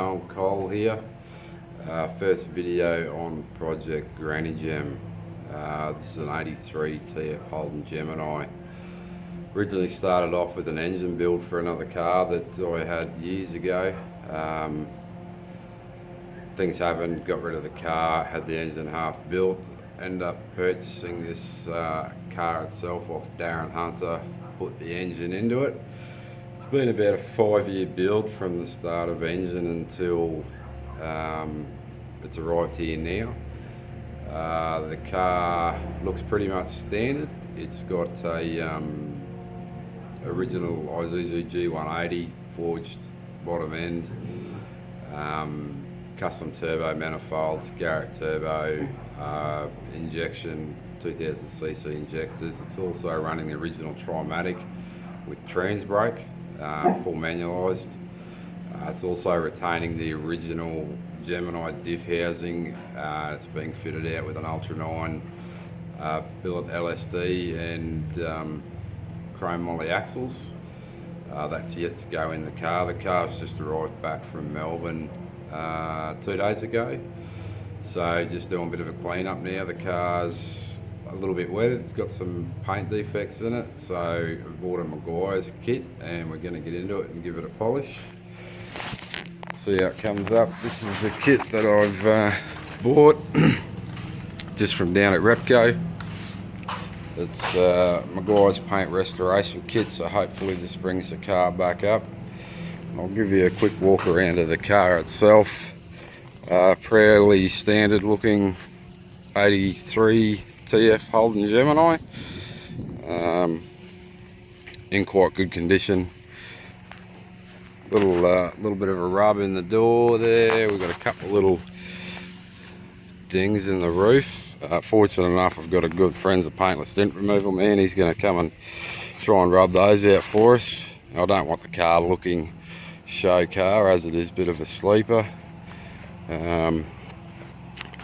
going? Cole here. First video on Project Granny Gem. This is an 83 TF Holden Gemini. Originally started off with an engine build for another car that I had years ago. Things happened, got rid of the car, had the engine half built, ended up purchasing this car itself off Darren Hunter, put the engine into it. It's been about a 5-year build from the start of engine until it's arrived here now. The car looks pretty much standard. It's got a original Isuzu G180 forged bottom end, custom turbo manifolds, Garrett turbo, injection, 2000cc injectors. It's also running the original Trimatic with trans brake, full manualised. It's also retaining the original Gemini diff housing. It's being fitted out with an Ultra 9 billet LSD and chrome molly axles. That's yet to go in the car. The car's just arrived back from Melbourne 2 days ago, so just doing a bit of a clean up now. The car's a little bit wet, it's got some paint defects in it, so I bought a Maguire's kit and we're going to get into it and give it a polish. See how it comes up. This is a kit that I've bought just from down at Repco. It's Maguire's paint restoration kit, so hopefully this brings the car back up. I'll give you a quick walk around of the car itself. Fairly standard looking 83 TF Holden Gemini, in quite good condition. Little bit of a rub in the door there. We've got a couple of little dings in the roof. Fortunate enough, I've got a good friend's a paintless dent removal man. He's going to come and try and rub those out for us. I don't want the car looking show car, as it is a bit of a sleeper.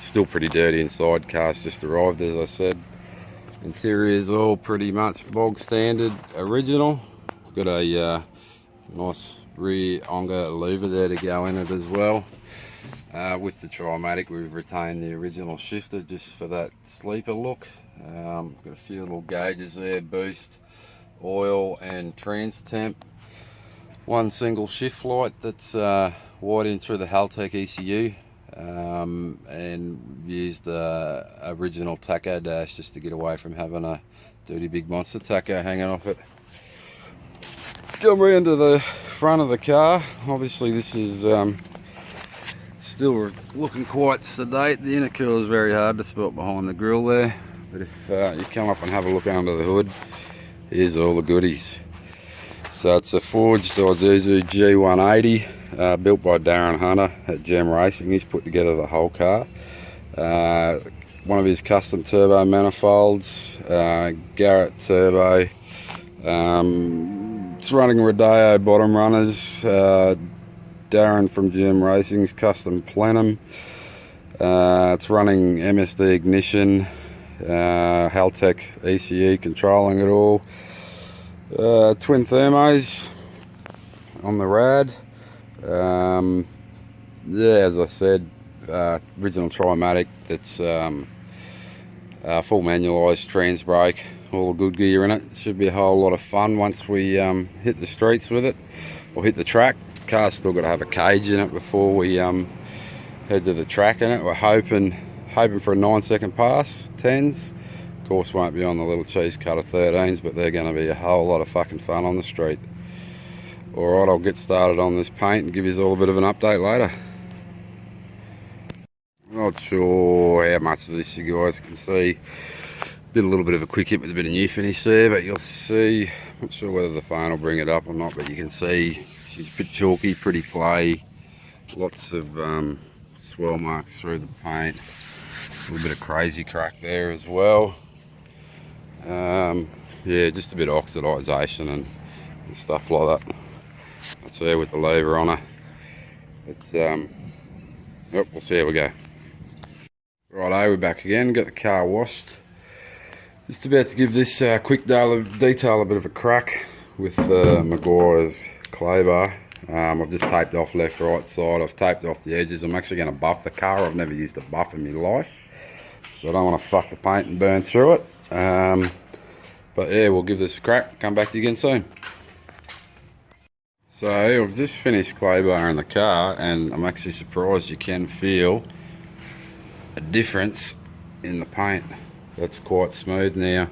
Still pretty dirty inside. Car's just arrived, as I said. Interior is all pretty much bog standard original. Got a nice rear Onga louver there to go in it as well. With the Trimatic, we've retained the original shifter just for that sleeper look. Got a few little gauges there, boost, oil and trans temp. One single shift light that's wired in through the Haltech ECU, and used original tacho dash just to get away from having a dirty big monster tacho hanging off it. Come around to the front of the car. Obviously this is still looking quite sedate. The intercooler is very hard to spot behind the grille there, but if you come up and have a look under the hood, here's all the goodies. So it's a forged Isuzu G180, built by Darren Hunter at Gem Racing. He's put together the whole car. One of his custom turbo manifolds, Garrett turbo. It's running Rodeo bottom runners, Darren from Gem Racing's custom plenum. It's running MSD ignition, Haltech ECU controlling it all. Twin thermos on the rad. Yeah, as I said, original Trimatic that's full manualised, trans brake, all the good gear in it. Should be a whole lot of fun once we hit the streets with it, or hit the track. Car's still got to have a cage in it before we head to the track in it. We're hoping for a 9-second pass, 10s. Of course, won't be on the little cheese cutter 13s, but they're going to be a whole lot of fucking fun on the street. Alright, I'll get started on this paint and give you all a bit of an update later. Not sure how much of this you guys can see. Did a little bit of a quick hit with a bit of new finish there, but you'll see, not sure whether the phone will bring it up or not, but you can see she's a bit chalky, pretty clay, lots of swell marks through the paint, a little bit of crazy crack there as well. Yeah, just a bit of oxidisation and stuff like that. That's there with the lever on her. It's yep, we'll see how we go. Righto, we're back again, got the car washed. Just about to give this quick detail a bit of a crack with Maguire's clay bar. I've just taped off left, right side. I've taped off the edges. I'm actually going to buff the car. I've never used a buff in my life, so I don't want to fuck the paint and burn through it. But yeah, we'll give this a crack. Come back to you again soon. So I've just finished clay barring the car, and I'm actually surprised you can feel a difference in the paint. That's quite smooth now.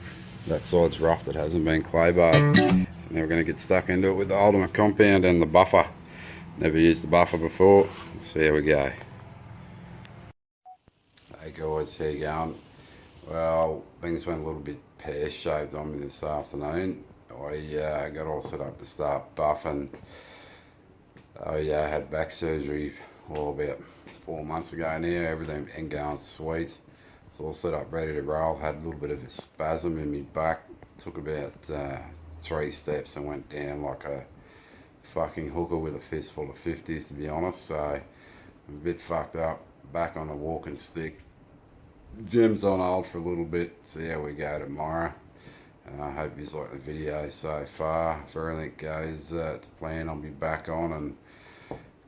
That side's rough that hasn't been clay barred. So now we're going to get stuck into it with the Ultimate compound and the buffer. Never used the buffer before, so here we go. Hey guys, how you going? Well, things went a little bit pear-shaped on me this afternoon. I got all set up to start buffing. I had back surgery about 4 months ago now. Everything been going sweet. It's all set up, ready to roll. Had a little bit of a spasm in my back. Took about 3 steps and went down like a fucking hooker with a fistful of 50s, to be honest. So I'm a bit fucked up. Back on a walking stick. Gym's on hold for a little bit. See how we go tomorrow. And I hope you like the video so far. If everything goes to plan, I'll be back on and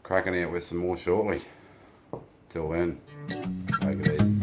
cracking out with some more shortly. Till then, take it easy.